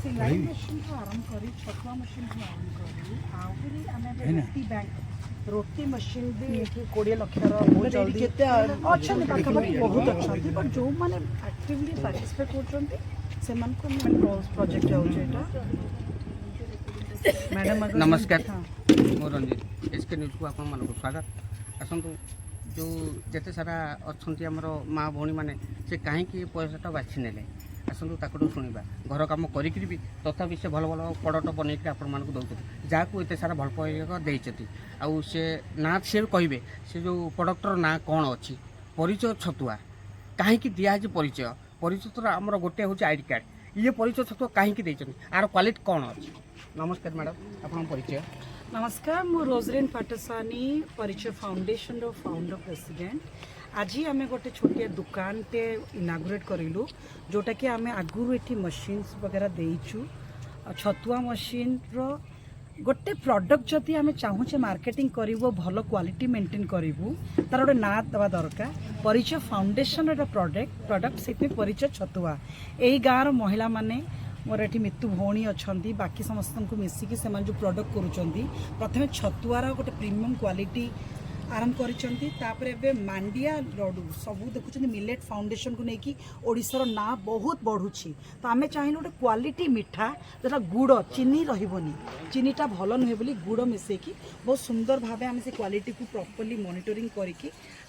सिलाई मशीन आरंभ करी छतुआ मशीन आरंभ करी आहुरी आमे रोटी मशीन भी 20 लाख बहुत जल्दी अच्छा पाखापाखि बहुत अच्छा बट जो मैंने एक्टिवली पार्टिसिपेट होती से प्रोजेक्ट मैडम नमस्कार मो रंजीत एसके न्यूज को आपण मानक स्वागत आसतु जो जिते सारा अच्छा आमर माँ भौणी मैंने से कहीं पैसाटा बाछि ने आसतु ताकू शुणा घर कम करी भी तथापि से भल भल प्रडक्ट बनईक आपण मानक दौर जहाँ को एत सारा भल पाइक आउ से ना सी कहे से जो प्रडक्टर ना कौन अच्छी परिचय छतुआ कहीं दिखाई परिचय परिचय तो आमर गोटे हूँ आईडी कार्ड ये परिचय छतुआ कहीं आर क्वालिटी कौन अच्छी। नमस्कार मैडम आप परिचय। नमस्कार मु रोजरीन पाटसानी परिचय फाउंडेशन रो फाउंडर प्रेसिडेंट। आज आम गोटे छोटिया दुकान टे इनागुरेट करूँ जोटा कि आम आगुरी ये मशीन्स वगैरह देचु छतुआ मशीन रो गोटे प्रोडक्ट जदि आम चाहूचे मार्केटिंग करूँ भल क्वालिटी मेंटेन करूँ तार गोटे ना देवा दरकार परिचय फाउंडेशन प्रोडक्ट से परिचय छतुआ यही गाँव महिला माने मोर ये मितु भौणी अच्छा बाकी समस्त को मिसिकी से जो प्रोडक्ट करुँच प्रथम छतुआर गोटे प्रीमियम क्वालिटी आरंभ कर मांडिया लड्डू सब देखुं मिलेट फाउंडेशन को लेकिन ओडिशार ना बहुत बढ़ुची तो आम चाहिए गोटे क्वालिटी मिठा जोटा गुड़ चीनी रही चीनीटा भल नुहे बोली गुड़ मिसेकी बहुत सुंदर भाव आम से क्वालिटी को प्रॉपर्ली मॉनिटरिंग करके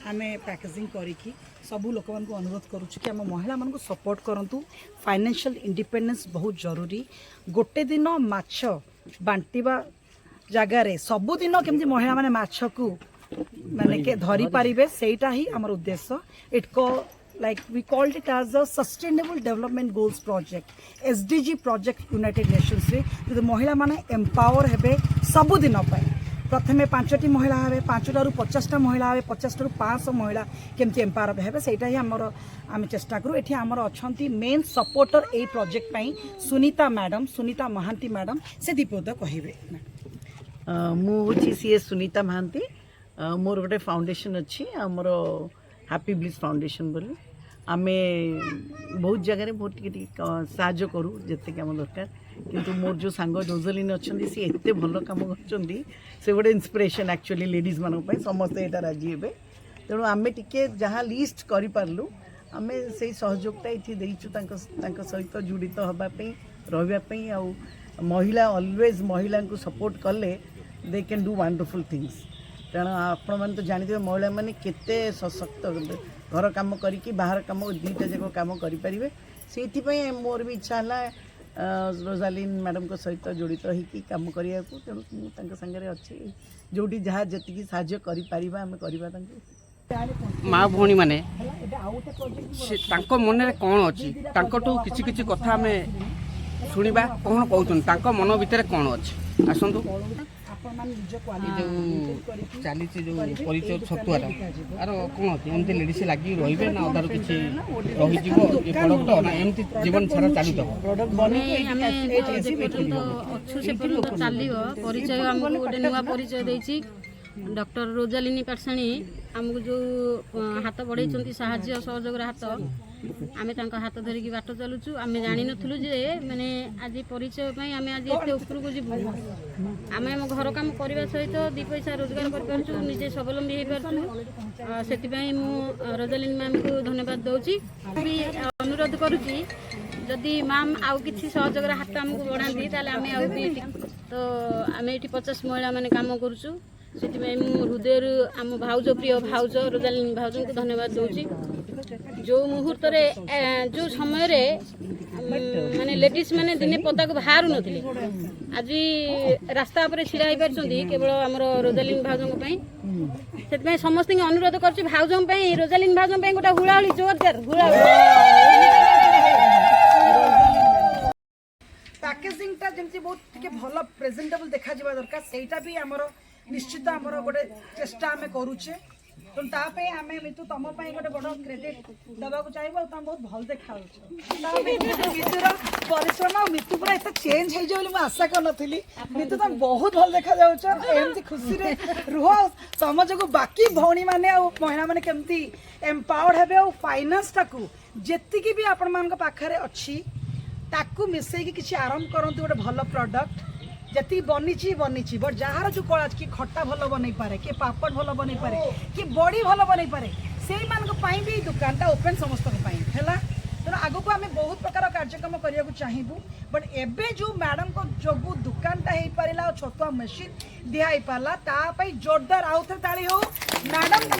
आम पैकेजिंग करके सबू लोक मान अनुरोध करुँ कि आम महिला मान सपोर्ट करूँ। फाइनेंशियल इंडिपेंडेंस बहुत जरूरी गोटे दिन माछ बांटिबा जगार सबुदिन केमती महिला माने माछ को माने के धरी पारिबे सेटा ही हमर उद्देश्य इट को like we called it as a sustainable development goals project SDG project United Nations रे जो महिला माने एम्पावर हेबे सबुदिन पाए प्रथमे 5टी महिला हे 5 रु 50टा महिला हे 50 रु 500 महिला केमती एम्पावर हेबे सेटा ही हमर आम चेष्टा करूँ। एठी हमर अछंती मेन सपोर्टर ए प्रोजेक्ट पई सुनीता मैडम सुनीता महांती मैडम से दीपद कहबे मु होची सीएस सुनीता महांती मोर गोटे फाउंडेशन अच्छी आमर हैप्पी ब्लिस फाउंडेशन बोली आमे बहुत जगह बहुत साहाय्य करूँ जिते आम दरकार किंतु मोर जो सांग रोजलिन अच्छा सी एत भल कम कर गोटे इंस्पिरेशन एक्चुअली लेडीज मानी समस्ते यहाँ राजी हे तेणु आम टे जहाँ लिस्ट करूँ आम से सहयोगटा ये सहित जुड़ित होगापी रही आ महिला ऑलवेज महिला को सपोर्ट कले they can do wonderful things तेणु आपण मैंने तो जानते महिला मैंने केते सशक्त घर कम करके बाहर कम दुईटा जाक कम करें से मोर भी इच्छा है रोजालिन मैडम को सहित जड़ित होगी कम करने को तेणु सागर अच्छे जो जहाँ जी साहाय्य कर माँ भौणी मैंने मन कौन अच्छी किसी किसी कथा आम शुणा कौन कहते मन भितर कौन अच्छी आसतु चली परिचय छतुआर आर कौन अच्छे एमती लेडीज लगी रे ना अदार किसी रही प्रडक्ट ना एमती जीवन सारा चलो परिचय आमको गोटे नुआ परिचय देछि डॉक्टर रोजालिनी पाटसाणी आमको जो हाथ बढ़ाई साहाय्य सहयोग हाथ आमे तांका हाथ धरिकी बाट चलुचु आमे जानि नथुलु जे माने आज परिचय पई आमे आज एते ऊपर को जीवु आमे हम घर काम करबा सहित दी पैसा रोजगार कर परचु निजे स्वावलंबी हे परचु सेति पई मु रोजालिनी मैम को धन्यवाद दउची भी अनुरोध करूची जदि मैम आउ किछि सहयोग हाथ हमको बढ़ांती ताले आमे आउ भी तो आमे एठी 50 महिला माने काम करूचु सेति पई मु हृदय आम भाउज प्रिय भाउज रोजालिनी भाउज को धन्यवाद दउची जो मुहूर्त जो समय माने लेडीज माने दिने पदा को बाहर नथिले आज रास्ता पर छिड़ा हो पारछंती केवल हमर रोजालिन भाउजों पई सेतमे समस्त अनुरोध करछि भाउजों पई रोजालिन भाउजों पई गोटा हुलाहुली जोरदार हुलाहुली पैकेजिंग टा जेमति बहुत के भल प्रेजेंटेबल देखा जिबा दरकार सेटा भी हमर निश्चित हमर गोटे चेष्टा हमें करूछे तो तापे आमे मितु तम पई गोटे बड़ क्रेडिट दबा को चाहिबो तम बहुत भल देखा मितुर परिश्रम और मितु पूरा एत चेंज हो जाए आशा कर नथिली मितु तम बहुत भल देखा जाउछ एमती खुशी रे रुह समाज को बाकी भौणी माने आ महिला माने केमती एम्पावर्ड हेबे और फाइनेंस टाकू जेतिकी भी आपण मान पाखरे अच्छी ताकू मिसेकी किसी आरंभ करंतु गोटे भल प्रोडक्ट जति बनीची बनीची बट जार जो कला कि खट्टा भल बन पारे कि पापड़ भल बन पारे कि बड़ी भल बन पारे से भी दुकानटा ओपन समस्त है तेना आग को आम बहुत प्रकार कार्यक्रम करने को चाहबू बट एबे जो मैडम को जो दुकानटा हो पारा छतुआ मशीन दिखाई पारा जोरदार आउ थे ताली हो मैडम।